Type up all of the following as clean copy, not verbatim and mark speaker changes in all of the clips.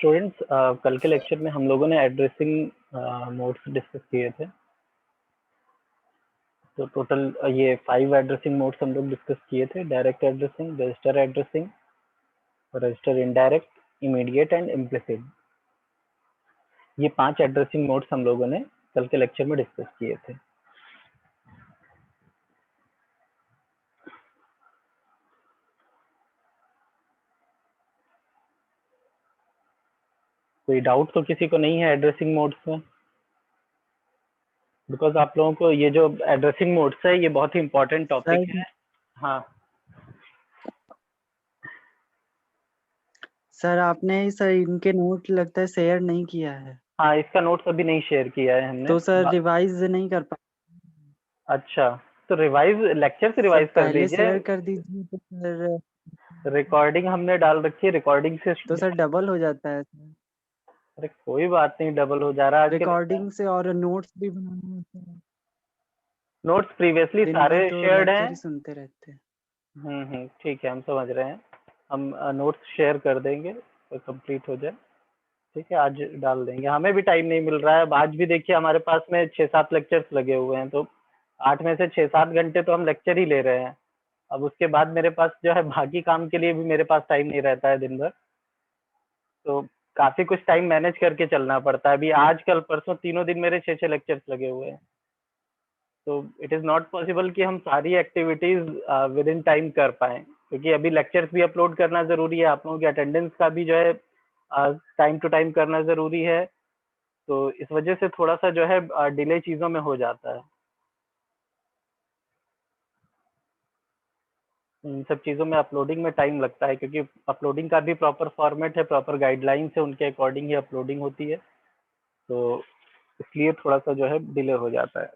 Speaker 1: Students, कल के lecture में हम लोगों ने एड्रेसिंग मोड्स डिस्कस किए थे। तो टोटल ये 5 एड्रेसिंग मोड्स हम लोग डिस्कस किए थे। Direct addressing, register addressing, register indirect, immediate and implicit. ये 5 एड्रेसिंग मोड्स हम लोगों ने कल के लेक्चर में डिस्कस किए थे। कोई डाउट तो किसी को नहीं है एड्रेसिंग मोड्स में? बिकॉज आप लोगों को ये जो एड्रेसिंग मोड्स है ये बहुत ही इंपॉर्टेंट टॉपिक है। हाँ
Speaker 2: सर, आपने सर इनके नोट लगता है शेयर नहीं किया है।
Speaker 1: हाँ, इसका नोट्स अभी नहीं शेयर किया है हमने।
Speaker 2: तो सर रिवाइज नहीं कर पाए।
Speaker 1: अच्छा, तो रिवाइज लेक्चर से
Speaker 2: सर
Speaker 1: रिवाइज कर
Speaker 2: पहले
Speaker 1: दीजिए।
Speaker 2: शेयर कर दीजिए तो सर
Speaker 1: रिकॉर्डिंग हमने डाल रखी है, रिकॉर्डिंग से।
Speaker 2: तो सर डबल हो जाता है सर।
Speaker 1: अरे कोई बात नहीं, डबल हो जा रहा है आज के
Speaker 2: रिकॉर्डिंग से और नोट्स भी बनाना होता है।
Speaker 1: नोट्स प्रीवियसली
Speaker 2: दिन
Speaker 1: सारे
Speaker 2: भर तो
Speaker 1: शेयर्ड
Speaker 2: लेक्चर
Speaker 1: हैं।
Speaker 2: ही सुनते रहते हैं।
Speaker 1: ठीक है, हम समझ रहे हैं। हम नोट्स शेयर कर देंगे तो कंप्लीट हो जाए। ठीक है, आज डाल देंगे। हमें भी टाइम नहीं मिल रहा है। अब आज भी देखिए हमारे पास में 6-7 लेक्चर्स लगे हुए हैं, तो 8 में से 6-7 घंटे तो हम लेक्चर ही ले रहे हैं। अब उसके बाद मेरे पास जो है बाकी काम के लिए भी मेरे पास टाइम नहीं रहता है दिन भर। तो काफी कुछ टाइम मैनेज करके चलना पड़ता है। अभी आज कल परसों तीनों दिन मेरे 6-6 लेक्चर्स लगे हुए हैं। तो इट इज नॉट पॉसिबल कि हम सारी एक्टिविटीज विद इन टाइम कर पाए, क्योंकि अभी लेक्चर्स भी अपलोड करना जरूरी है। आप लोगों की अटेंडेंस का भी जो है टाइम टू टाइम करना जरूरी है। तो इस वजह से थोड़ा सा जो है डिले चीजों में हो जाता है। इन सब चीज़ों में अपलोडिंग में टाइम लगता है, क्योंकि अपलोडिंग का भी प्रॉपर फॉर्मेट है, प्रॉपर गाइडलाइंस है, उनके अकॉर्डिंग ही अपलोडिंग होती है। तो इसलिए थोड़ा सा जो है डिले हो जाता है।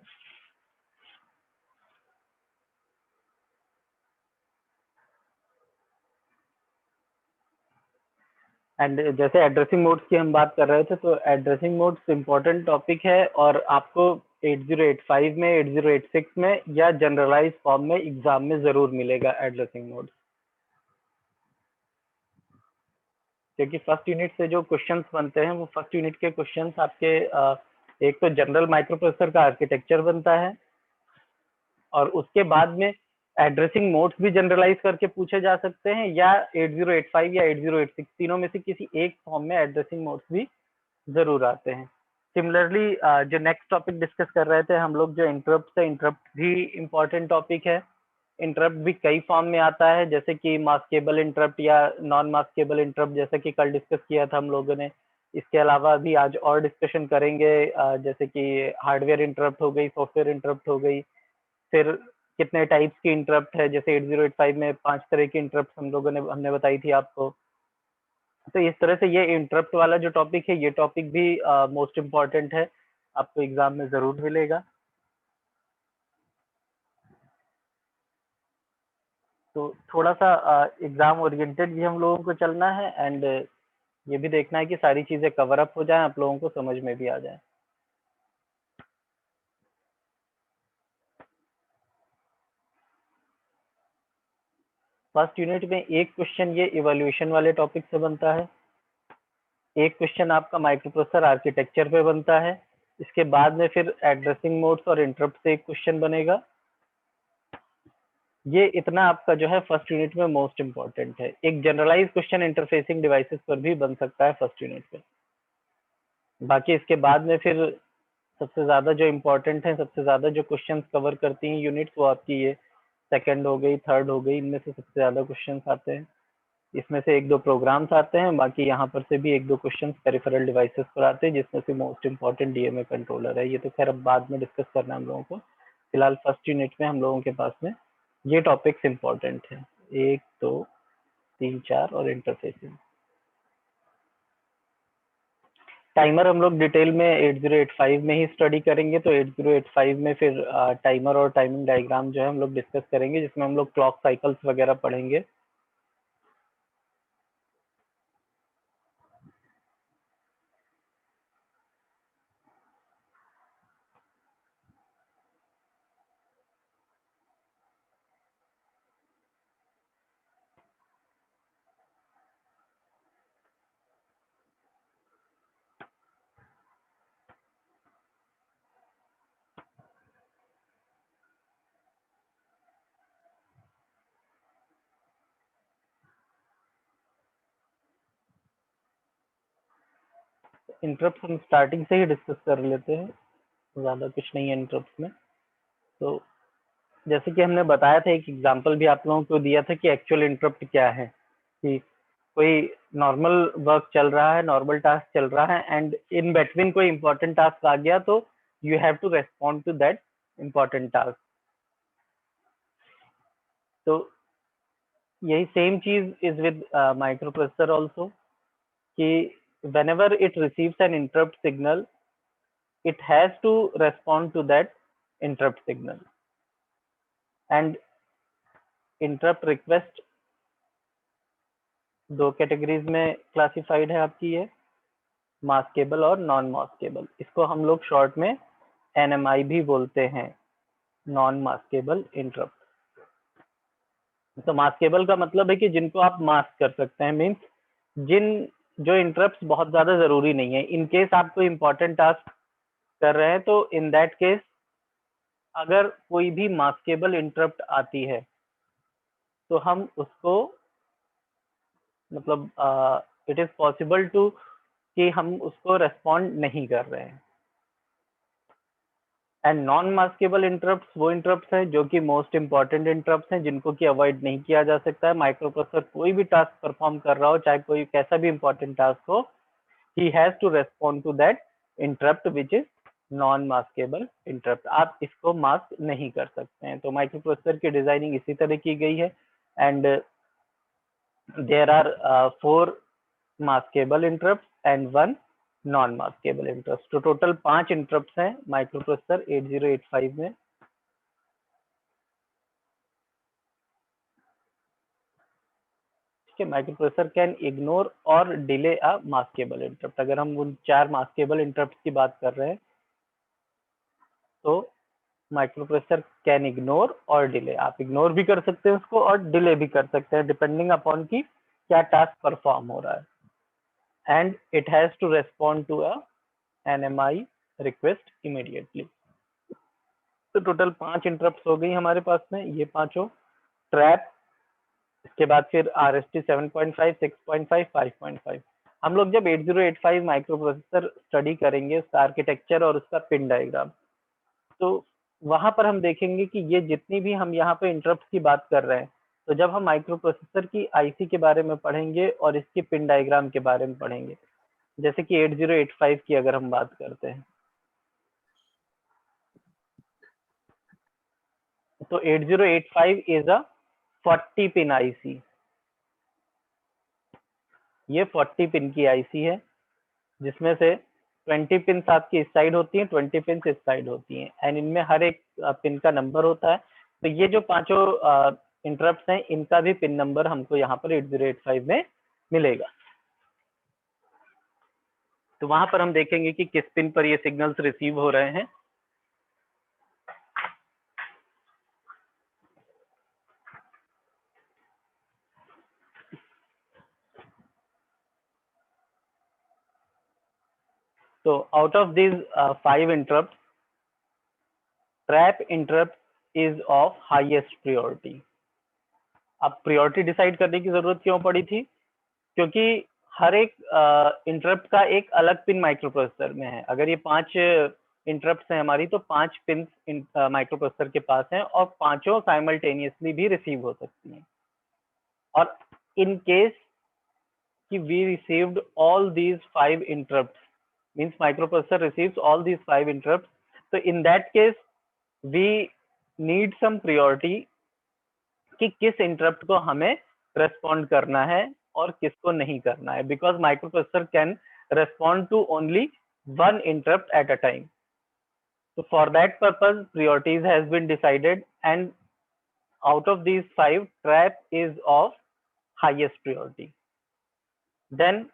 Speaker 1: एंड जैसे एड्रेसिंग मोड्स की हम बात कर रहे थे, तो एड्रेसिंग मोड्स इम्पोर्टेंट टॉपिक है और आपको 8085 में, 8086 में या जनरलाइज फॉर्म में एग्जाम में जरूर मिलेगा एड्रेसिंग मोड्स। क्योंकि फर्स्ट यूनिट से जो क्वेश्चंस बनते हैं वो फर्स्ट यूनिट के क्वेश्चंस आपके एक तो जनरल माइक्रो प्रोसेसर का आर्किटेक्चर बनता है, और उसके बाद में एड्रेसिंग मोड्स भी जनरलाइज करके पूछे जा सकते हैं, या 8085 या 8086 तीनों में से किसी एक फॉर्म में एड्रेसिंग मोड्स भी जरूर आते हैं। सिमिलरली जो नेक्स्ट टॉपिक डिस्कस कर रहे थे हम लोग, जो इंटरप्ट है, इंटरप्ट भी इम्पोर्टेंट टॉपिक है। इंटरप्ट भी कई फॉर्म में आता है, जैसे कि मास्केबल इंटरप्ट या नॉन मास्केबल इंटरप्ट, जैसे कि कल डिस्कस किया था हम लोगों ने। इसके अलावा भी आज और डिस्कशन करेंगे, जैसे कि हार्डवेयर इंटरप्ट हो गई, सॉफ्टवेयर इंटरप्ट हो गई। फिर कितने टाइप्स की इंटरप्ट है, जैसे 8085 में 5 तरह की इंटरप्ट हम लोगों ने हमने बताई थी आपको। तो इस तरह से ये इंटरप्ट वाला जो टॉपिक है, ये टॉपिक भी मोस्ट इम्पॉर्टेंट है, आपको एग्जाम में जरूर मिलेगा। तो थोड़ा सा एग्जाम ओरिएंटेड भी हम लोगों को चलना है, एंड ये भी देखना है कि सारी चीजें कवर अप हो जाएं, आप लोगों को समझ में भी आ जाए। फर्स्ट यूनिट में एक क्वेश्चन ये इवोल्यूशन वाले टॉपिक से बनता है, एक क्वेश्चन आपका माइक्रो प्रोसेसर आर्किटेक्चर पे बनता है। इसके बाद में फिर एड्रेसिंग मोड्स और इंटरप्ट से एक क्वेश्चन बनेगा। ये इतना आपका जो है फर्स्ट यूनिट में मोस्ट इम्पॉर्टेंट है। एक जनरलाइज क्वेश्चन इंटरफेसिंग डिवाइसेस पर भी बन सकता है फर्स्ट यूनिट पे। बाकी इसके बाद में फिर सबसे ज्यादा जो इम्पोर्टेंट है, सबसे ज्यादा जो क्वेश्चंस कवर करती हैं यूनिट्स, वो आपकी ये सेकंड हो गई, थर्ड हो गई। इनमें से सबसे ज्यादा क्वेश्चंस आते हैं। इसमें से एक दो प्रोग्राम्स आते हैं, बाकी यहाँ पर से भी एक दो क्वेश्चंस पेरिफेरल डिवाइसेस पर आते हैं, जिसमें से मोस्ट इम्पोर्टेंट डीएमए कंट्रोलर है। ये तो खैर अब बाद में डिस्कस करना है हम लोगों को। फिलहाल फर्स्ट यूनिट में हम लोगों के पास में ये टॉपिक्स इम्पोर्टेंट है, 1 2 3 4 और इंटरफेसिंग। टाइमर हम लोग डिटेल में 8085 में ही स्टडी करेंगे। तो 8085 में फिर टाइमर और टाइमिंग डायग्राम जो है हम लोग डिस्कस करेंगे, जिसमें हम लोग क्लॉक साइकिल्स वगैरह पढ़ेंगे। इंटरप्ट हम स्टार्टिंग से ही डिस्कस कर लेते हैं, ज़्यादा कुछ नहीं है इंटरप्ट में। तो जैसे कि हमने बताया था, एक एग्जांपल भी आप लोगों को दिया था कि एक्चुअल इंटरप्ट क्या है, कि कोई नॉर्मल वर्क चल रहा है, नॉर्मल टास्क चल रहा है, एंड इन बिटवीन कोई इंपॉर्टेंट टास्क आ गया तो you have to respond to that important task. तो यही सेम चीज इज विद माइक्रोप्रोसेसर ऑल्सो, कि whenever it receives an interrupt signal, it has to respond to that interrupt signal. And interrupt request दो categories में classified है आपकी, ये maskable और नॉन मास्केबल। इसको हम लोग शॉर्ट में NMI भी बोलते हैं, नॉन मास्केबल इंटरप्ट। तो मास्केबल का मतलब है कि जिनको आप मास्क कर सकते हैं, मीन्स जो इंटरप्ट बहुत ज्यादा जरूरी नहीं है। इन केस आप कोई इंपॉर्टेंट टास्क कर रहे हैं तो इन दैट केस अगर कोई भी मास्केबल इंटरप्ट आती है तो हम उसको मतलब इट इज पॉसिबल टू कि हम उसको रेस्पॉन्ड नहीं कर रहे हैं। एंड नॉन मास्केबल इंटरप्ट्स वो इंटरप्ट्स हैं जो कि मोस्ट इंपॉर्टेंट इंटरप्ट्स हैं, जिनको कि अवॉइड नहीं किया जा सकता है। माइक्रोप्रोसेसर कोई भी टास्क परफॉर्म कर रहा हो, चाहे कोई कैसा भी इंपॉर्टेंट टास्क हो, he has to respond to that interrupt which is non maskable interrupt. आप इसको मास्क नहीं कर सकते हैं। तो माइक्रोप्रोसेसर की डिजाइनिंग इसी तरह की गई है। And there are 4 maskable interrupt and 1 non maskable interrupt. तो टोटल 5 इंटरप्ट हैं माइक्रोप्रोसेसर 8085 में। Microprocessor can ignore or delay a maskable interrupt. अगर हम उन 4 मास्केबल इंटरप्ट की बात कर रहे हैं तो microprocessor can ignore or delay, आप इग्नोर भी कर सकते हैं उसको और डिले भी कर सकते हैं, डिपेंडिंग अपॉन की क्या टास्क परफॉर्म हो रहा है। And it has to respond to a NMI request immediately. तो टोटल 5 इंटरप्ट हो गई हमारे पास में, ये पांचों। ट्रैप, इसके बाद फिर RST 7.5, 6.5, 5.5। हम लोग जब 8085 माइक्रोप्रोसेसर स्टडी करेंगे, उसका आर्किटेक्चर और उसका पिन डायग्राम, तो वहां पर हम देखेंगे कि ये जितनी भी हम यहाँ पे इंटरप्ट की बात कर रहे हैं, तो जब हम माइक्रोप्रोसेसर की आईसी के बारे में पढ़ेंगे और इसके पिन डायग्राम के बारे में पढ़ेंगे, जैसे कि 8085 की अगर हम बात करते हैं, तो 8085 इज अ 40 पिन आईसी। ये 40 पिन की आईसी है, जिसमें से 20 पिन आपकी इस साइड होती हैं, 20 पिन इस साइड होती हैं, एंड इनमें हर एक पिन का नंबर होता है। तो ये जो पांचों इंटरप्ट हैं, इनका भी पिन नंबर हमको यहाँ पर 8085 में मिलेगा। तो वहां पर हम देखेंगे कि किस पिन पर ये सिग्नल्स रिसीव हो रहे हैं। तो out of this 5 interrupt, trap interrupt is of highest priority. अब प्रायोरिटी डिसाइड करने की जरूरत क्यों पड़ी थी? क्योंकि हर एक इंटरप्ट का एक अलग पिन माइक्रोप्रोसेसर में है। अगर ये 5 इंटरप्ट हैं हमारी, तो 5 पिन माइक्रोप्रोसेसर के पास हैं और पांचों साइमल्टेनियसली भी रिसीव हो सकती हैं। और इन केस कि we received all these 5 interrupts, means microprocessor receives all these 5 interrupts, so in that case we need some priority कि किस इंटरप्ट को हमें रेस्पॉन्ड करना है और किसको नहीं करना है, because microprocessor can respond to only 1 interrupt at a time. So for that purpose priorities has been decided, and out of these 5, trap is of highest priority. Then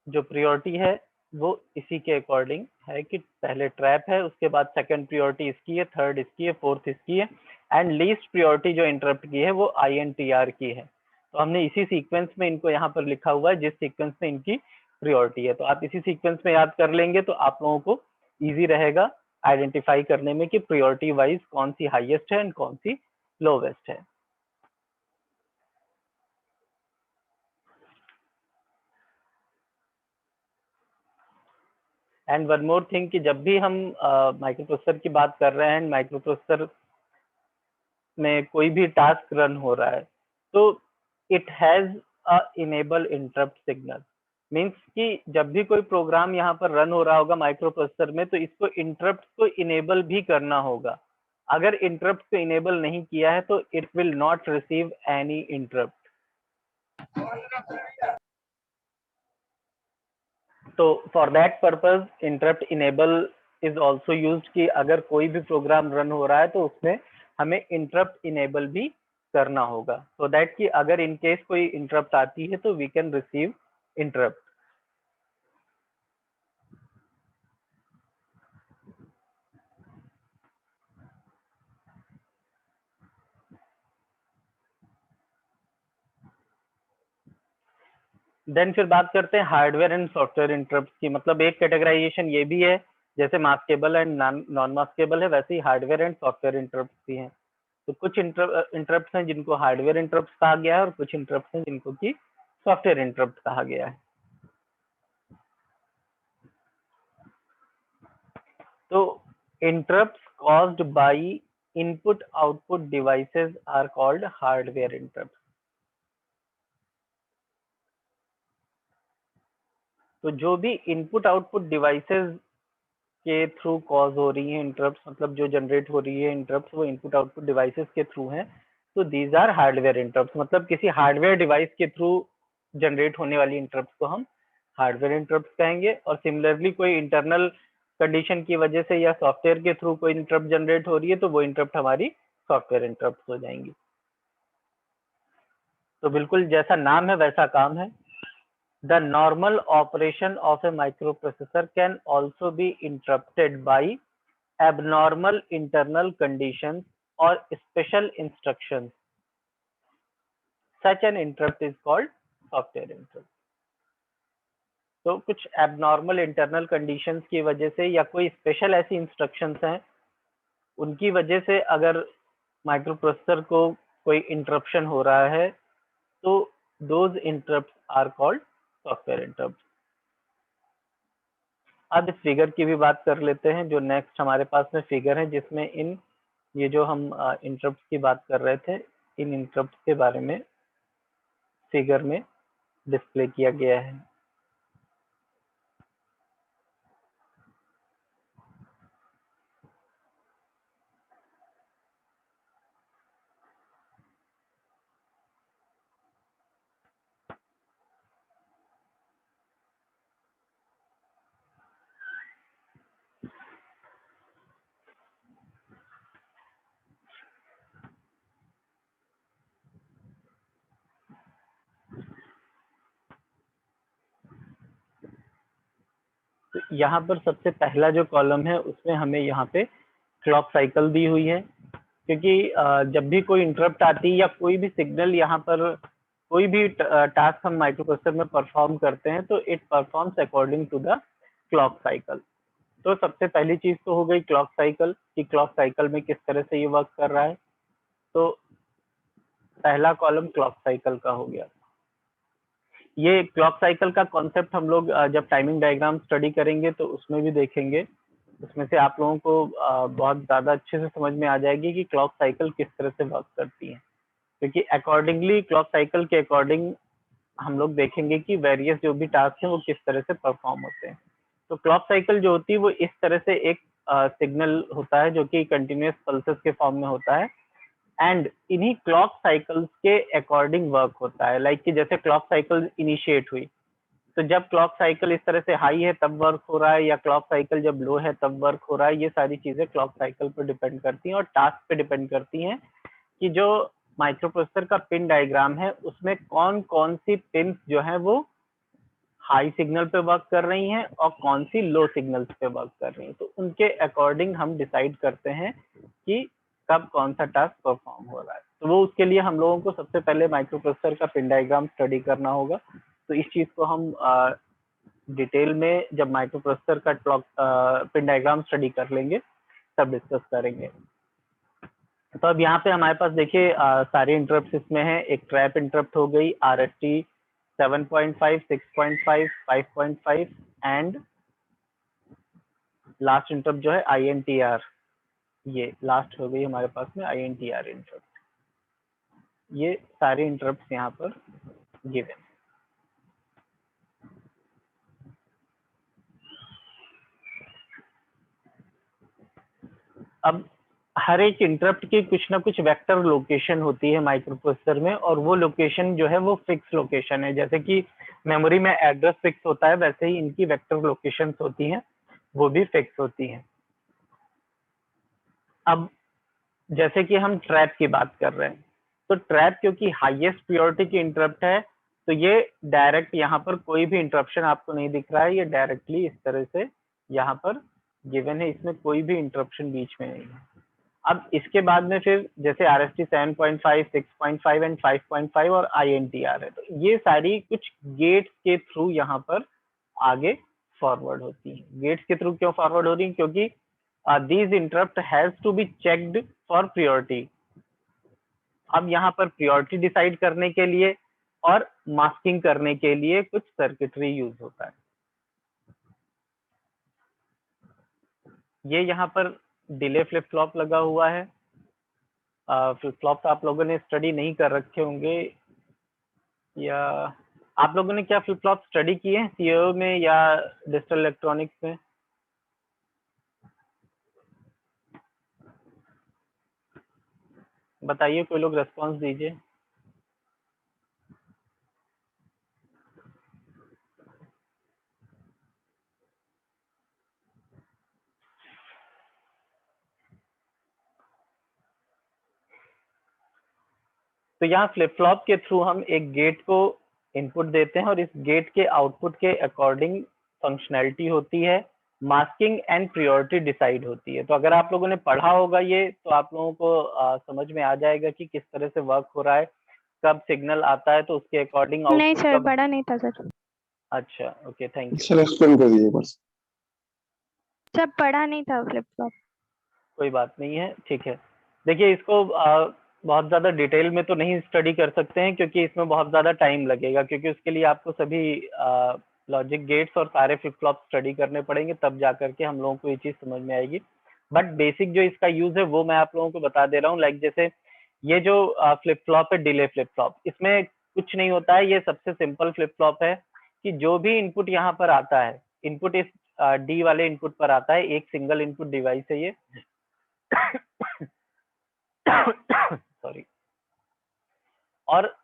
Speaker 1: जो priority है वो इसी के अकॉर्डिंग है कि पहले ट्रैप है, उसके बाद सेकंड priority इसकी है, थर्ड इसकी है, फोर्थ इसकी है, एंड लीस्ट priority जो इंटरप्ट की है वो INTR की है। तो हमने इसी सीक्वेंस में इनको यहाँ पर लिखा हुआ है जिस सीक्वेंस में इनकी priority है। तो आप इसी सीक्वेंस में याद कर लेंगे तो आप लोगों को इजी रहेगा आइडेंटिफाई करने में कि priority वाइज कौन सी हाईएस्ट है एंड कौन सी लोवेस्ट है। एंड वन मोर थिंग कि जब भी हम माइक्रो प्रोसेसर की बात कर रहे हैं, माइक्रो प्रोसेसर में कोई भी टास्क रन हो रहा है, तो it has a enable interrupt signal. Means कि जब भी कोई प्रोग्राम यहाँ पर रन हो रहा होगा माइक्रो प्रोसेसर में, तो इसको इंटरप्ट को इनेबल भी करना होगा। अगर इंटरप्ट को इनेबल नहीं किया है तो it will not receive any interrupt. तो for that purpose interrupt enable is also used कि अगर कोई भी प्रोग्राम रन हो रहा है तो उसमें हमें इंटरप्ट इनेबल भी करना होगा, सो दैट कि अगर इन केस कोई इंटरप्ट आती है तो we can receive interrupt. Then फिर बात करते हैं हार्डवेयर एंड सॉफ्टवेयर इंटरप्ट की। मतलब एक कैटेगराइजेशन ये भी है, जैसे मास्केबल एंड नॉन मास्केबल है, वैसे ही हार्डवेयर एंड सॉफ्टवेयर इंटरप्ट भी हैं। तो कुछ इंटरप्ट हैं जिनको हार्डवेयर इंटरप्ट कहा गया है और कुछ इंटरप्ट हैं जिनको कि सॉफ्टवेयर इंटरप्ट कहा गया है। तो interrupts caused by input output devices are called hardware interrupts। तो जो भी इनपुट आउटपुट डिवाइसेस के थ्रू कॉज हो रही है इंटरप्ट, मतलब जो जनरेट हो रही है इंटरप्ट वो इनपुट आउटपुट डिवाइसेस के थ्रू हैं, तो दीज आर हार्डवेयर इंटरप्ट। मतलब किसी हार्डवेयर डिवाइस के थ्रू जनरेट होने वाली इंटरप्ट को हम हार्डवेयर इंटरप्ट कहेंगे। और सिमिलरली कोई इंटरनल कंडीशन की वजह से या सॉफ्टवेयर के थ्रू कोई इंटरप्ट जनरेट हो रही है तो वो इंटरप्ट हमारी सॉफ्टवेयर इंटरप्ट हो जाएंगी। तो बिल्कुल जैसा नाम है वैसा काम है। The normal operation of a microprocessor can also be interrupted by abnormal internal conditions or special instructions. Such an interrupt is called software interrupt। तो कुछ abnormal internal conditions की वजह से या कोई स्पेशल ऐसी इंस्ट्रक्शंस हैं उनकी वजह से अगर माइक्रो प्रोसेसर को कोई इंटरप्शन हो रहा है तो those interrupt are called software interrupt. अब इस फिगर की भी बात कर लेते हैं। जो नेक्स्ट हमारे पास में फिगर है जिसमें इन ये जो हम इंटरप्ट की बात कर रहे थे, इन इंटरप्ट के बारे में फिगर में डिस्प्ले किया गया है। तो यहाँ पर सबसे पहला जो कॉलम है उसमें हमें यहाँ पे क्लॉक साइकिल दी हुई है, क्योंकि जब भी कोई इंटरप्ट आती है या कोई भी सिग्नल यहाँ पर कोई भी टास्क हम माइक्रो प्रोसेसर में परफॉर्म करते हैं तो it performs according to the clock cycle. तो सबसे पहली चीज तो हो गई क्लॉक साइकिल कि क्लॉक साइकिल में किस तरह से ये वर्क कर रहा है। तो पहला कॉलम क्लॉक साइकिल का हो गया। ये क्लॉक साइकिल का कॉन्सेप्ट हम लोग जब टाइमिंग डायग्राम स्टडी करेंगे तो उसमें भी देखेंगे। उसमें से आप लोगों को बहुत ज्यादा अच्छे से समझ में आ जाएगी कि क्लॉक साइकिल किस तरह से वर्क करती है, क्योंकि अकॉर्डिंगली क्लॉक साइकिल के अकॉर्डिंग हम लोग देखेंगे कि वेरियस जो भी टास्क हैं वो किस तरह से परफॉर्म होते हैं। तो क्लॉक साइकिल जो होती है वो इस तरह से एक सिग्नल होता है जो कि कंटिन्यूअस पल्सेस के फॉर्म में होता है एंड इन्हीं क्लॉक साइकिल्स के अकॉर्डिंग वर्क होता है। लाइक कि जैसे क्लॉक साइकिल इनिशिएट हुई तो जब क्लॉक साइकिल इस तरह से हाई है तब वर्क हो रहा है, या क्लॉक साइकिल जब लो है तब वर्क हो रहा है। ये सारी चीजें क्लॉक साइकिल पर डिपेंड करती हैं और टास्क पे डिपेंड करती हैं कि जो माइक्रो प्रोसेसर का पिन डायग्राम है उसमें कौन कौन सी पिन जो है वो हाई सिग्नल पे वर्क कर रही हैं और कौन सी लो सिग्नल्स पे वर्क कर रही हैं। तो उनके अकॉर्डिंग हम डिसाइड करते हैं कि कब कौन सा टास्क परफॉर्म हो रहा है। तो वो उसके लिए हम लोगों को सबसे पहले माइक्रो प्रोसेसर का पिन डायग्राम स्टडी करना होगा। तो इस चीज को हम डिटेल में जब माइक्रो प्रोसेसर का क्लॉक पिन डायग्राम स्टडी कर लेंगे तब डिस्कस करेंगे। तो अब यहाँ पे हमारे पास देखिए सारे इंटरप्ट इसमें है। एक ट्रैप इंटरप्ट हो गई, RST 7.5, 6.5, 5.5 एंड लास्ट इंटरप्ट जो है INTR, ये लास्ट हो गई हमारे पास में INTR इंटरप्ट। ये सारे इंटरप्ट यहाँ पर गिवन। अब हर एक इंटरप्ट की कुछ ना कुछ वेक्टर लोकेशन होती है माइक्रो प्रोसेसर में, और वो लोकेशन जो है वो फिक्स लोकेशन है। जैसे कि मेमोरी में एड्रेस फिक्स होता है, वैसे ही इनकी वेक्टर लोकेशंस होती हैं, वो भी फिक्स होती हैं। अब जैसे कि हम ट्रैप की बात कर रहे हैं, तो ट्रैप क्योंकि हाईएस्ट प्रियोरिटी की इंटरप्ट है, तो ये डायरेक्ट यहाँ पर कोई भी इंटरप्शन आपको नहीं दिख रहा है, ये डायरेक्टली इस तरह से यहाँ पर गिवन है, इसमें कोई भी इंटरप्शन बीच में नहीं है। अब इसके बाद में फिर जैसे RST 7.5, 6.5 एंड 5.5 और INTR है, तो ये सारी कुछ गेट्स के थ्रू यहाँ पर आगे फॉरवर्ड होती है। गेट्स के थ्रू क्यों फॉरवर्ड हो रही है? क्योंकि these interrupt has to be checked for priority। अब यहाँ पर priority डिसाइड करने के लिए और मास्किंग करने के लिए कुछ सर्किटरी यूज होता है। ये यहाँ पर डिले फ्लिप फ्लॉप लगा हुआ है। फ्लिप फ्लॉप आप लोगों ने स्टडी नहीं कर रखे होंगे, या आप लोगों ने क्या फ्लिप फ्लॉप स्टडी किए हैं CIO में या डिजिटल इलेक्ट्रॉनिक्स में? बताइए, कोई लोग रेस्पॉन्स दीजिए। तो यहाँ फ्लिप फ्लॉप के थ्रू हम एक गेट को इनपुट देते हैं और इस गेट के आउटपुट के अकॉर्डिंग फंक्शनैलिटी होती है, मास्किंग एंड प्रियोरिटी डिसाइड होती है। तो अगर आप लोगों ने पढ़ा होगा ये, तो आप लोगों को समझ में आ जाएगा कि किस तरह से वर्क हो रहा है, कब सिग्नल आता है तो उसके अकॉर्डिंग
Speaker 3: नहीं
Speaker 1: आउटपुट
Speaker 3: सर,
Speaker 1: कब।
Speaker 3: पढ़ा नहीं था सर।
Speaker 1: अच्छा, okay, thank you.
Speaker 4: Sir explain कर दीजिए बस।
Speaker 3: सर पढ़ा नहीं था फ्लिप फ्लॉप।
Speaker 1: कोई बात नहीं है, ठीक है। देखिए, इसको बहुत ज़्यादा डिटेल में तो नहीं स्टडी कर सकते हैं, क्योंकि इसमें बहुत ज़्यादा टाइम लगेगा, क्योंकि उसके लिए आपको सभी लॉजिक गेट्स और सारे फ्लिप फ्लॉप स्टडी करने पड़ेंगे, तब जा करके हम लोगों को ये चीज़ समझ में आएगी। बट बेसिक जो इसका यूज़ है वो मैं आप लोगों को बता दे रहा हूँ। लाइक जैसे ये जो फ्लिप फ्लॉप है, डिले फ्लिप फ्लॉप, इसमें कुछ नहीं होता है, ये सबसे सिंपल फ्लिप फ्लॉप है कि जो भी इनपुट यहाँ पर आता है, इनपुट इस डी वाले इनपुट पर आता है, एक सिंगल इनपुट डिवाइस है ये। सॉरी। और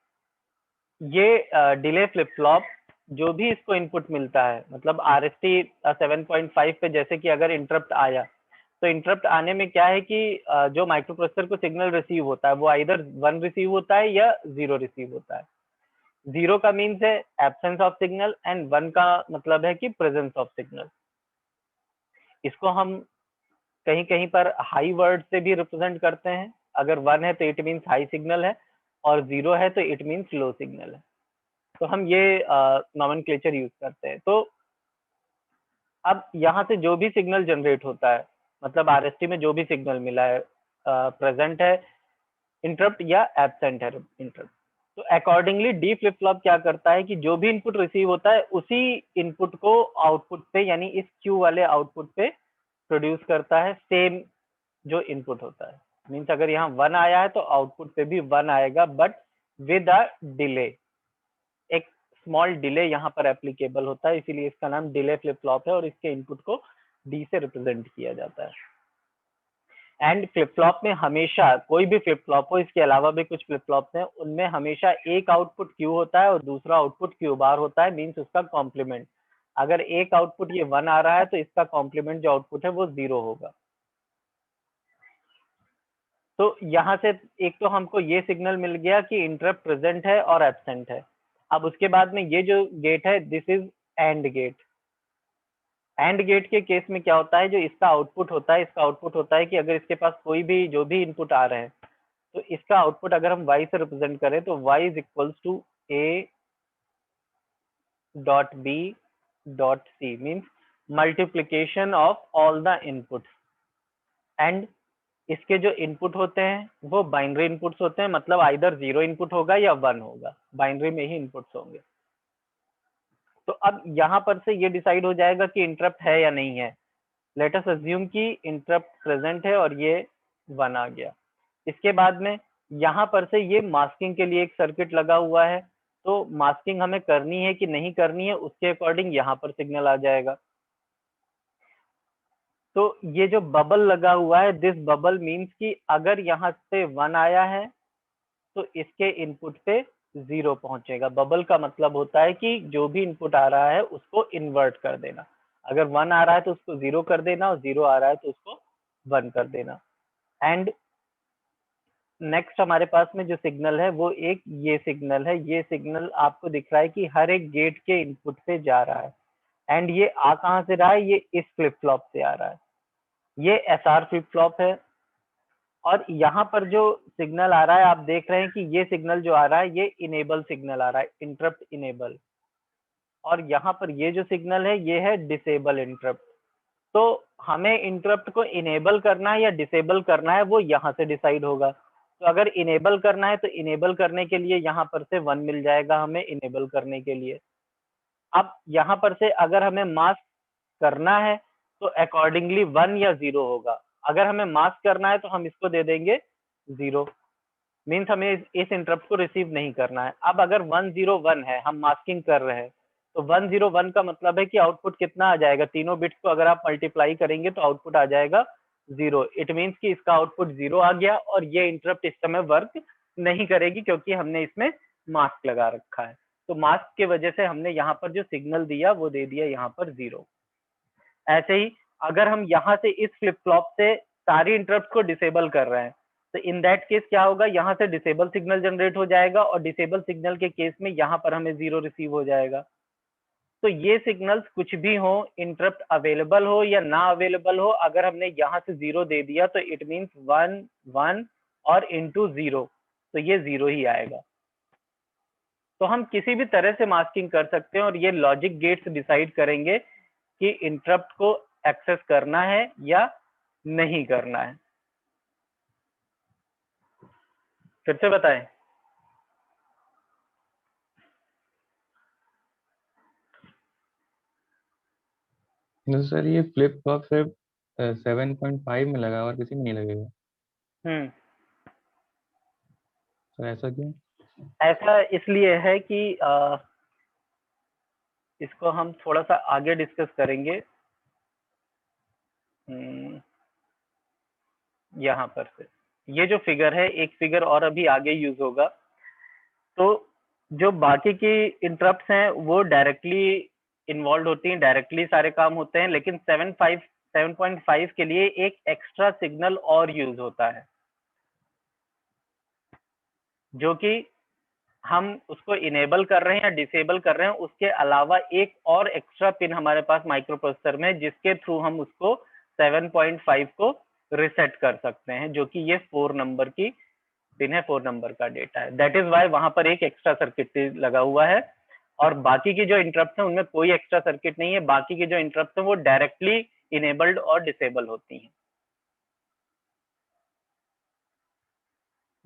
Speaker 1: ये डिले फ्लिप फ्लॉप जो भी इसको इनपुट मिलता है, मतलब RST 7.5 पे जैसे कि अगर इंटरप्ट आया, तो इंटरप्ट आने में क्या है कि जो माइक्रो प्रोसेसर को सिग्नल रिसीव होता है वो आइदर 1 रिसीव होता है या 0 रिसीव होता है। 0 का मीन्स है एब्सेंस ऑफ सिग्नल एंड 1 का मतलब है कि प्रेजेंस ऑफ सिग्नल। इसको हम कहीं कहीं पर हाई वर्ड से भी रिप्रेजेंट करते हैं। अगर 1 है तो इट मीन्स हाई सिग्नल है, और 0 है तो इट मीन्स लो सिग्नल है। तो हम ये नॉमेनक्लेचर यूज करते हैं। तो अब यहाँ से जो भी सिग्नल जनरेट होता है, मतलब RST में जो भी सिग्नल मिला है, प्रेजेंट है इंटरप्ट या एब्सेंट है इंटरप्ट, तो अकॉर्डिंगली डी फ्लिप फ्लॉप क्या करता है कि जो भी इनपुट रिसीव होता है उसी इनपुट को आउटपुट पे, यानी इस क्यू वाले आउटपुट पे प्रोड्यूस करता है, सेम जो इनपुट होता है। मीन्स अगर यहाँ 1 आया है तो आउटपुट पे भी 1 आएगा, बट विद अ डिले। एक स्मॉल डिले यहाँ पर एप्लीकेबल होता है, इसीलिए इसका नाम डिले फ्लिप फ्लॉप है, और इसके इनपुट को डी से रिप्रेजेंट किया जाता है। एंड फ्लिप फ्लॉप में हमेशा, कोई भी फ्लिप फ्लॉप हो, इसके अलावा भी कुछ फ्लिप फ्लॉप्स हैं, उनमें हमेशा एक आउटपुट क्यू होता है और दूसरा आउटपुट क्यू बार होता है, मीन्स उसका कॉम्प्लीमेंट। अगर एक आउटपुट ये 1 आ रहा है तो इसका कॉम्प्लीमेंट जो आउटपुट है वो 0 होगा। तो यहाँ से एक तो हमको ये सिग्नल मिल गया कि इंटरप्ट प्रेजेंट है और एब्सेंट है। अब उसके बाद में ये जो गेट है, this is AND gate. AND gate के केस में क्या होता है, जो इसका आउटपुट होता है, इसका आउटपुट होता है कि अगर इसके पास कोई भी जो भी इनपुट आ रहे हैं, तो इसका आउटपुट अगर हम y से रिप्रेजेंट करें तो y is equals to a dot b dot c, means multiplication of all the inputs. And इसके जो इनपुट होते हैं वो बाइनरी इनपुट्स होते हैं, मतलब आइदर 0 इनपुट होगा या 1 होगा, बाइनरी में ही इनपुट्स होंगे। तो अब यहाँ पर से ये डिसाइड हो जाएगा कि इंटरप्ट है या नहीं है। लेट अस अज्यूम कि इंटरप्ट प्रेजेंट है और ये 1 आ गया। इसके बाद में यहाँ पर से ये मास्किंग के लिए एक सर्किट लगा हुआ है, तो मास्किंग हमें करनी है कि नहीं करनी है उसके अकॉर्डिंग यहाँ पर सिग्नल आ जाएगा। तो ये जो बबल लगा हुआ है, दिस बबल मीन्स कि अगर यहाँ से 1 आया है तो इसके इनपुट पे 0 पहुंचेगा। बबल का मतलब होता है कि जो भी इनपुट आ रहा है उसको इन्वर्ट कर देना। अगर 1 आ रहा है तो उसको 0 कर देना और 0 आ रहा है तो उसको 1 कर देना। एंड नेक्स्ट हमारे पास में जो सिग्नल है वो एक ये सिग्नल है। ये सिग्नल आपको दिख रहा है कि हर एक गेट के इनपुट पे जा रहा है। एंड ये आ कहाँ से रहा है? ये इस फ्लिप फ्लॉप से आ रहा है। ये एसआर फ्लिप फ्लॉप है। और यहाँ पर जो सिग्नल आ रहा है आप देख रहे हैं कि ये सिग्नल जो आ रहा है ये इनेबल सिग्नल आ रहा है, इंटरप्ट इनेबल। और यहाँ पर ये जो सिग्नल है ये है डिसेबल इंटरप्ट। तो हमें इंटरप्ट को इनेबल करना है या डिसेबल करना है वो यहाँ से डिसाइड होगा। तो अगर इनेबल करना है तो इनेबल करने के लिए यहाँ पर से 1 मिल जाएगा हमें इनेबल करने के लिए। अब यहाँ पर से अगर हमें मास्क करना है तो अकॉर्डिंगली 1 या 0 होगा। अगर हमें मास्क करना है तो हम इसको दे देंगे 0, मीन्स हमें इस इंटरप्ट को रिसीव नहीं करना है। अब अगर 101 है, हम मास्किंग कर रहे हैं, तो 101 का मतलब है कि आउटपुट कितना आ जाएगा? तीनों बिट्स को अगर आप मल्टीप्लाई करेंगे तो आउटपुट आ जाएगा 0। इट मीन्स कि इसका आउटपुट 0 आ गया और ये इंटरप्ट इस समय वर्क नहीं करेगी क्योंकि हमने इसमें मास्क लगा रखा है। तो मास्क की वजह से हमने यहाँ पर जो सिग्नल दिया वो दे दिया यहाँ पर 0। ऐसे ही अगर हम यहाँ से इस फ्लिप फ्लॉप से सारी इंटरप्ट को डिसेबल कर रहे हैं तो इन दैट केस क्या होगा? यहाँ से डिसेबल सिग्नल जनरेट हो जाएगा और डिसेबल सिग्नल के केस में यहाँ पर हमें 0 रिसीव हो जाएगा। तो ये सिग्नल्स कुछ भी हो, इंटरप्ट अवेलेबल हो या ना अवेलेबल हो, अगर हमने यहाँ से 0 दे दिया तो इट मीन्स 1 1 और इंटू 0, तो ये 0 ही आएगा। तो हम किसी भी तरह से मास्किंग कर सकते हैं और ये लॉजिक गेट्स डिसाइड करेंगे कि इंटरप्ट को एक्सेस करना है या नहीं करना है। फिर से बताएं।
Speaker 4: no, सर ये फ्लिप फ्लॉप सिर्फ 7.5 में लगा और किसी में नहीं लगेगा, तो ऐसा क्यों?
Speaker 1: ऐसा इसलिए है कि इसको हम थोड़ा सा आगे डिस्कस करेंगे। यहाँ पर से ये जो फिगर है, एक फिगर और अभी आगे यूज होगा। तो जो बाकी की इंटरप्ट्स हैं वो डायरेक्टली इन्वॉल्व होती हैं, डायरेक्टली सारे काम होते हैं, लेकिन 7.5 के लिए एक एक्स्ट्रा सिग्नल और यूज होता है जो कि हम उसको इनेबल कर रहे हैं या डिसेबल कर रहे हैं। उसके अलावा एक और एक्स्ट्रा पिन हमारे पास माइक्रो प्रोसेसर में जिसके थ्रू हम उसको 7.5 को रिसेट कर सकते हैं, जो कि ये 4 नंबर की पिन है, 4 नंबर का डेटा है। दैट इज वाई वहां पर एक एक्स्ट्रा सर्किट लगा हुआ है और बाकी की जो इंटरप्ट है उनमें कोई एक्स्ट्रा सर्किट नहीं है। बाकी की जो इंटरप्ट है वो डायरेक्टली इनेबल्ड और डिसेबल होती हैं।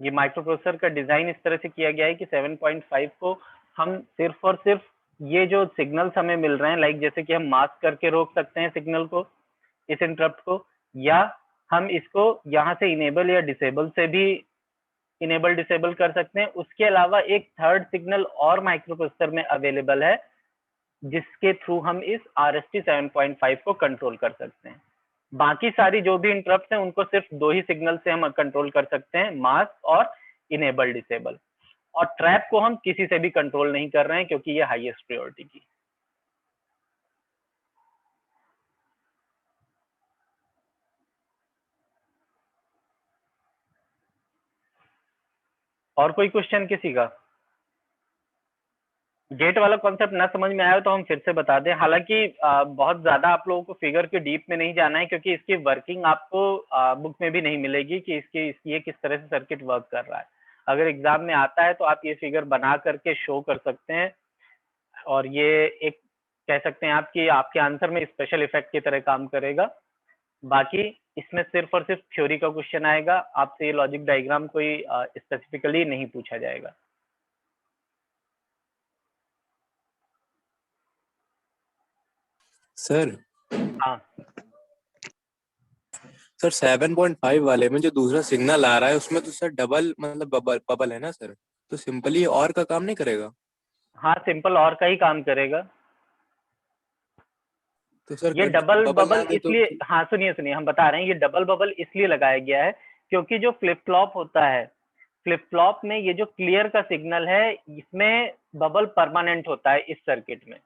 Speaker 1: ये माइक्रो प्रोसेसर का डिजाइन इस तरह से किया गया है कि 7.5 को हम सिर्फ और सिर्फ ये जो सिग्नल्स हमें मिल रहे हैं, लाइक जैसे कि हम मास्क करके रोक सकते हैं सिग्नल को, इस इंटरप्ट को, या हम इसको यहाँ से इनेबल या डिसेबल से भी इनेबल डिसेबल कर सकते हैं। उसके अलावा एक थर्ड सिग्नल और माइक्रो प्रोसेसर में अवेलेबल है जिसके थ्रू हम इस RST 7.5 को कंट्रोल कर सकते हैं। बाकी सारी जो भी इंटरप्ट हैं उनको सिर्फ 2 ही सिग्नल से हम कंट्रोल कर सकते हैं, मास्क और इनेबल डिसेबल। और ट्रैप को हम किसी से भी कंट्रोल नहीं कर रहे हैं क्योंकि ये हाईएस्ट प्रायोरिटी की। और कोई क्वेश्चन किसी का? गेट वाला कॉन्सेप्ट ना समझ में आया तो हम फिर से बता दें। हालांकि बहुत ज्यादा आप लोगों को फिगर के डीप में नहीं जाना है क्योंकि इसकी वर्किंग आपको बुक में भी नहीं मिलेगी कि ये किस तरह से सर्किट वर्क कर रहा है। अगर एग्जाम में आता है तो आप ये फिगर बना करके शो कर सकते हैं और ये एक कह सकते हैं आपकी आपके आंसर में स्पेशल इफेक्ट की तरह काम करेगा। बाकी इसमें सिर्फ और सिर्फ थ्योरी का क्वेश्चन आएगा, आपसे ये लॉजिक डायग्राम कोई स्पेसिफिकली नहीं पूछा जाएगा।
Speaker 5: सर
Speaker 1: हाँ
Speaker 5: सर 7.5 वाले में जो दूसरा सिग्नल आ रहा है उसमें तो सर डबल मतलब बबल है ना सर, तो सिंपली और का काम नहीं करेगा?
Speaker 1: हाँ, सिंपल और का ही काम करेगा।
Speaker 5: तो सर
Speaker 1: ये डबल
Speaker 5: बबल
Speaker 1: बबल
Speaker 5: ना दे तो
Speaker 1: इसलिए, हाँ सुनिए सुनिए, हम बता रहे हैं ये डबल बबल इसलिए लगाया गया है क्योंकि जो फ्लिप फ्लॉप होता है, फ्लिप फ्लॉप में ये जो क्लियर का सिग्नल है इसमें बबल परमानेंट होता है इस सर्किट में।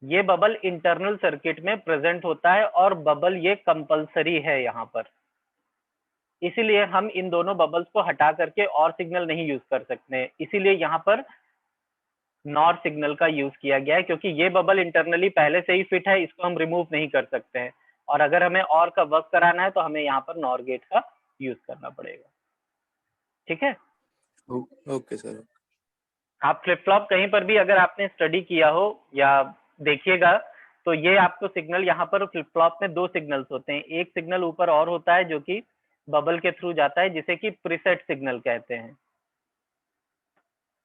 Speaker 1: ये बबल इंटरनल सर्किट में प्रेजेंट होता है और बबल ये कंपलसरी है यहाँ पर। इसीलिए हम इन दोनों बबल्स को हटा करके और सिग्नल नहीं यूज कर सकते, इसीलिए यहाँ पर नॉर सिग्नल का यूज किया गया है, क्योंकि ये बबल इंटरनली पहले से ही फिट है, इसको हम रिमूव नहीं कर सकते हैं। और अगर हमें और का वर्क कराना है तो हमें यहाँ पर नॉर गेट का यूज करना पड़ेगा। ठीक है,
Speaker 5: ओके सर।
Speaker 1: आप फ्लिप फ्लॉप कहीं पर भी अगर आपने स्टडी किया हो या देखिएगा तो ये आपको सिग्नल यहाँ पर फ्लिप फ्लॉप में दो सिग्नल्स होते हैं। एक सिग्नल ऊपर और होता है जो कि बबल के थ्रू जाता है, जिसे कि प्रीसेट सिग्नल कहते हैं।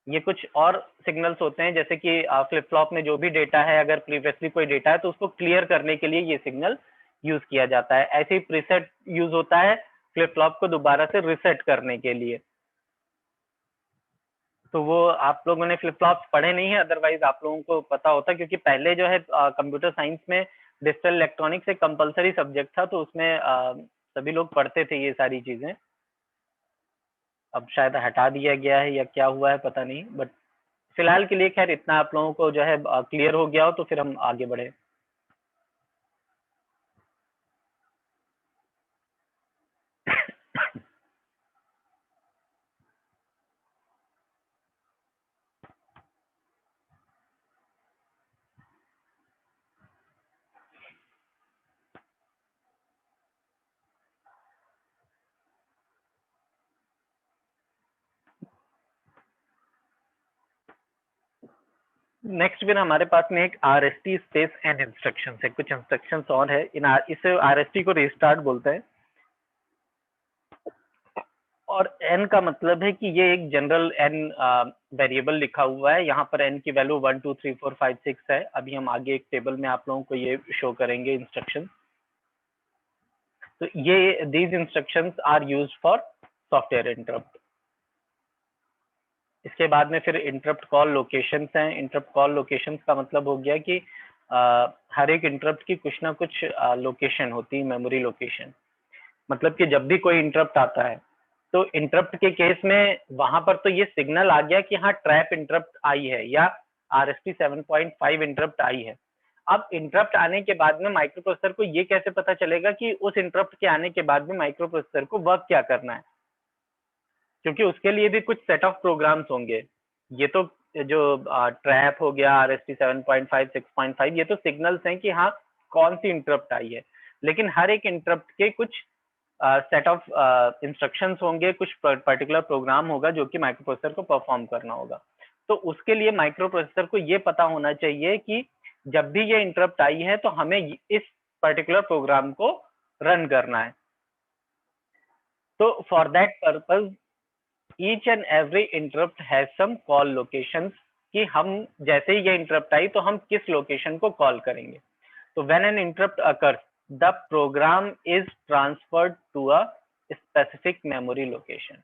Speaker 1: ये कुछ और सिग्नल्स होते हैं, जैसे कि फ्लिप फ्लॉप में जो भी डेटा है, अगर प्रीवियसली कोई डेटा है तो उसको क्लियर करने के लिए ये सिग्नल यूज किया जाता है। ऐसे ही प्रीसेट यूज होता है फ्लिप फ्लॉप को दोबारा से रिसेट करने के लिए। तो वो आप लोगों ने फ्लिप फ्लॉप्स पढ़े नहीं है, अदरवाइज आप लोगों को पता होता, क्योंकि पहले जो है कंप्यूटर साइंस में डिजिटल इलेक्ट्रॉनिक्स एक कंपलसरी सब्जेक्ट था, तो उसमें सभी लोग पढ़ते थे ये सारी चीजें। अब शायद हटा दिया गया है या क्या हुआ है पता नहीं, बट फिलहाल के लिए खैर इतना आप लोगों को जो है क्लियर हो गया हो तो फिर हम आगे बढ़े। नेक्स्ट फिर हमारे पास में एक RST स्पेस एंड इंस्ट्रक्शन है, कुछ इंस्ट्रक्शंस और है इसे RST को रिस्टार्ट बोलते हैं। और n का मतलब है कि ये एक जनरल n वेरिएबल लिखा हुआ है, यहाँ पर n की वैल्यू 1 2 3 4 5 6 है। अभी हम आगे एक टेबल में आप लोगों को ये शो करेंगे इंस्ट्रक्शन। तो ये these instructions are used for software interrupt. इसके बाद में फिर इंटरप्ट कॉल लोकेशंस हैं। इंटरप्ट कॉल लोकेशंस का मतलब हो गया कि हर एक इंटरप्ट की कुछ ना कुछ लोकेशन होती है, मेमोरी लोकेशन। मतलब कि जब भी कोई इंटरप्ट आता है तो इंटरप्ट के केस में वहां पर तो ये सिग्नल आ गया कि हाँ ट्रैप इंटरप्ट आई है या RST 7.5 इंटरप्ट आई है। अब इंटरप्ट आने के बाद में माइक्रो प्रोसेसर को ये कैसे पता चलेगा कि उस इंटरप्ट के आने के बाद में माइक्रो प्रोसेसर को वर्क क्या करना है, क्योंकि उसके लिए भी कुछ सेट ऑफ प्रोग्राम्स होंगे। ये तो जो ट्रैप हो गया, RST 7.5 6.5, ये तो सिग्नल्स हैं कि हाँ कौन सी इंटरप्ट आई है, लेकिन हर एक इंटरप्ट के कुछ सेट ऑफ इंस्ट्रक्शंस होंगे, कुछ पर्टिकुलर प्रोग्राम होगा जो कि माइक्रो प्रोसेसर को परफॉर्म करना होगा। तो उसके लिए माइक्रो प्रोसेसर को ये पता होना चाहिए कि जब भी ये इंटरप्ट आई है तो हमें इस पर्टिकुलर प्रोग्राम को रन करना है। तो for that purpose each and every interrupt has some call locations, कि हम जैसे ही ये इंटरप्ट आई तो हम किस लोकेशन को कॉल करेंगे। तो when an interrupt occurs the program is transferred to a specific memory location.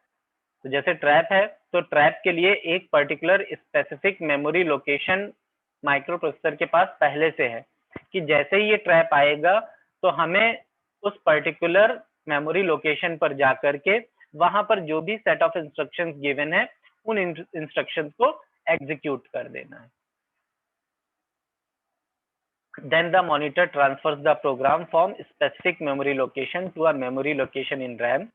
Speaker 1: तो जैसे ट्रैप है तो ट्रैप के लिए एक particular specific memory location microprocessor के पास पहले से है, कि जैसे ही ये ट्रैप आएगा तो हमें उस पर्टिकुलर मेमोरी लोकेशन पर जाकर के वहां पर जो भी सेट ऑफ इंस्ट्रक्शंस गिवन है उन इंस्ट्रक्शंस को एग्जीक्यूट कर देना है। Then the monitor transfers the program from specific memory location to a memory location in RAM,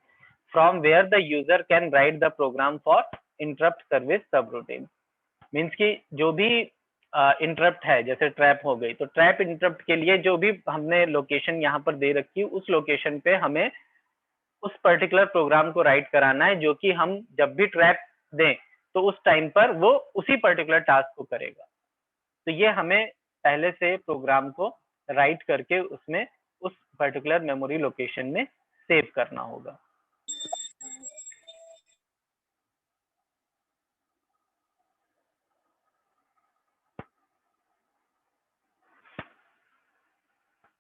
Speaker 1: from where the user can write the program for interrupt service subroutine. Means कि जो भी interrupt है, जैसे trap हो गई, तो trap interrupt के लिए जो भी हमने लोकेशन यहाँ पर दे रखी है उस लोकेशन पे हमें उस पर्टिकुलर प्रोग्राम को राइट कराना है, जो कि हम जब भी ट्रैप दें तो उस टाइम पर वो उसी पर्टिकुलर टास्क को करेगा। तो ये हमें पहले से प्रोग्राम को राइट करके उसमें उस पर्टिकुलर मेमोरी लोकेशन में सेव करना होगा।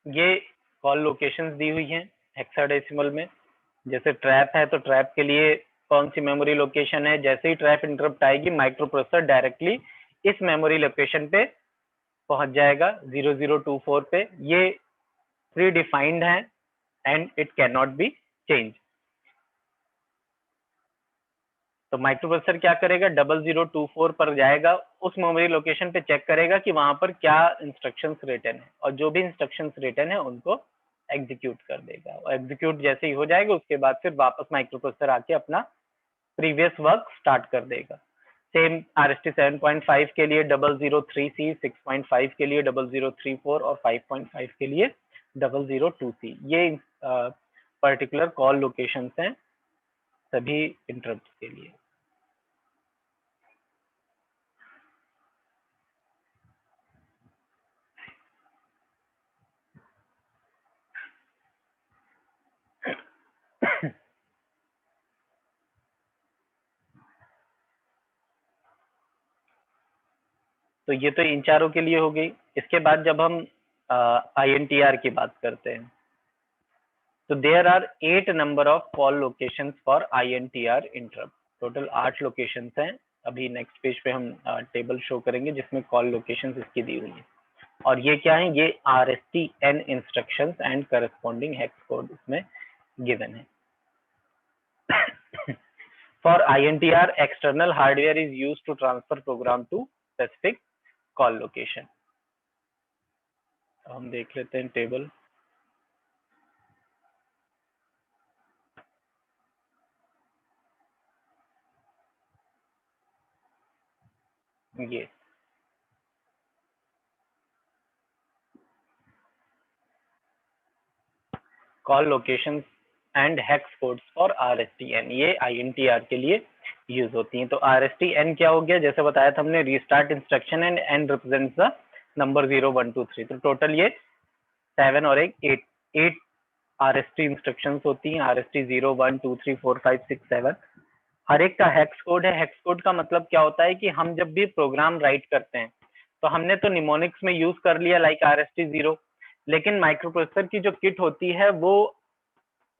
Speaker 1: ये कॉल लोकेशंस दी हुई हैं हेक्साडेसिमल में। जैसे ट्रैप है तो ट्रैप के लिए कौन सी मेमोरी लोकेशन है, जैसे ही ट्रैप इंटरप्ट आएगी माइक्रो प्रोसेसर डायरेक्टली इस मेमोरी लोकेशन पे पहुंच जाएगा 0024 पे। ये प्री डिफाइंड है and it can not be change. तो माइक्रो प्रोसेसर क्या करेगा, 0024 पर जाएगा, उस मेमोरी लोकेशन पे चेक करेगा कि वहां पर क्या इंस्ट्रक्शंस रिटन है, और जो भी इंस्ट्रक्शंस रिटन है उनको एग्जीक्यूट कर देगा। और एग्जीक्यूट जैसे ही हो जाएगा उसके बाद फिर वापस माइक्रो प्रोसेसर आके अपना प्रीवियस वर्क स्टार्ट कर देगा। सेम RST 7.5 के लिए 0003C, 6.5 के लिए 0034 और 5.5 के लिए 002C। ये पर्टिकुलर कॉल लोकेशंस हैं सभी इंटरप्ट के लिए। तो ये तो इन चारों के लिए हो गई। इसके बाद जब हम INTR की बात करते हैं तो there are 8 number of call locations for INTR interrupt. Total 8 locations हैं। अभी नेक्स्ट पेज पे हम टेबल शो करेंगे जिसमें कॉल लोकेशंस इसकी दी हुई है। और ये क्या है, ये RST-N instructions and corresponding hex code इसमें गिवन है। For INTR, external hardware is used to transfer program to specific call location. हम देख लेते हैं टेबल। ये call location and hex codes for RST-N, ये INTR के लिए यूज होती हैं। तो RST-N क्या हो गया, जैसे बताया था हमने, restart instruction and N represents the number 0 1 2 3। तो टोटल ये 7 और 8 RST इंस्ट्रक्शंस होती हैं। RST 0 1 2 3 4 5 6 7 हर एक का हेक्स कोड है। हेक्स कोड का मतलब क्या होता है कि हम जब भी प्रोग्राम राइट करते हैं तो हमने तो निमोनिक्स में यूज कर लिया लाइक RST 0, लेकिन माइक्रो प्रोसेसर की जो किट होती है वो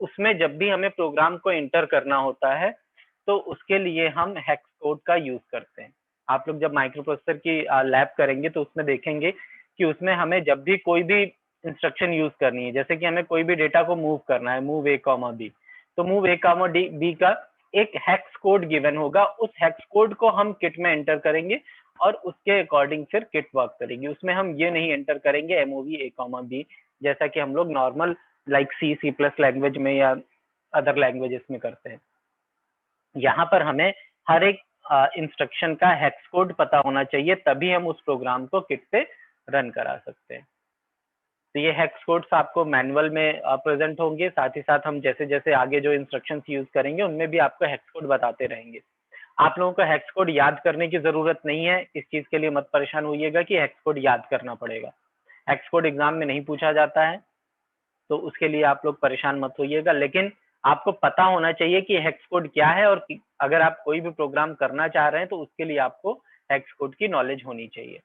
Speaker 1: उसमें जब भी हमें प्रोग्राम को एंटर करना होता है तो उसके लिए हम हेक्स कोड का यूज करते हैं। आप लोग जब माइक्रो प्रोसेसर की लैब करेंगे तो उसमें देखेंगे कि उसमें हमें जब भी कोई भी इंस्ट्रक्शन यूज करनी है, जैसे कि हमें कोई भी डेटा को मूव करना है, मूव A, B, तो मूव A, B का एक हेक्स कोड गिवन होगा। उस हेक्स कोड को हम किट में एंटर करेंगे और उसके अकॉर्डिंग फिर किट वर्क करेगी। उसमें हम ये नहीं एंटर करेंगे MOV A, B, जैसा कि हम लोग नॉर्मल लाइक C++ लैंग्वेज में या अदर लैंग्वेजेस में करते हैं। यहाँ पर हमें हर एक इंस्ट्रक्शन का हेक्स कोड पता होना चाहिए, तभी हम उस प्रोग्राम को किट पे रन करा सकते हैं। तो ये हेक्स कोड्स आपको मैनुअल में प्रेजेंट होंगे, साथ ही साथ हम जैसे जैसे आगे जो इंस्ट्रक्शंस यूज करेंगे उनमें भी आपको हेक्स कोड बताते रहेंगे। आप लोगों को हेक्स कोड याद करने की जरूरत नहीं है, इस चीज के लिए मत परेशान होइएगा कि हेक्स कोड याद करना पड़ेगा। हेक्स कोड एग्जाम में नहीं पूछा जाता है तो उसके लिए आप लोग परेशान मत होइएगा, लेकिन आपको पता होना चाहिए कि हेक्स कोड क्या है, और अगर आप कोई भी प्रोग्राम करना चाह रहे हैं तो उसके लिए आपको हेक्स कोड की नॉलेज होनी चाहिए।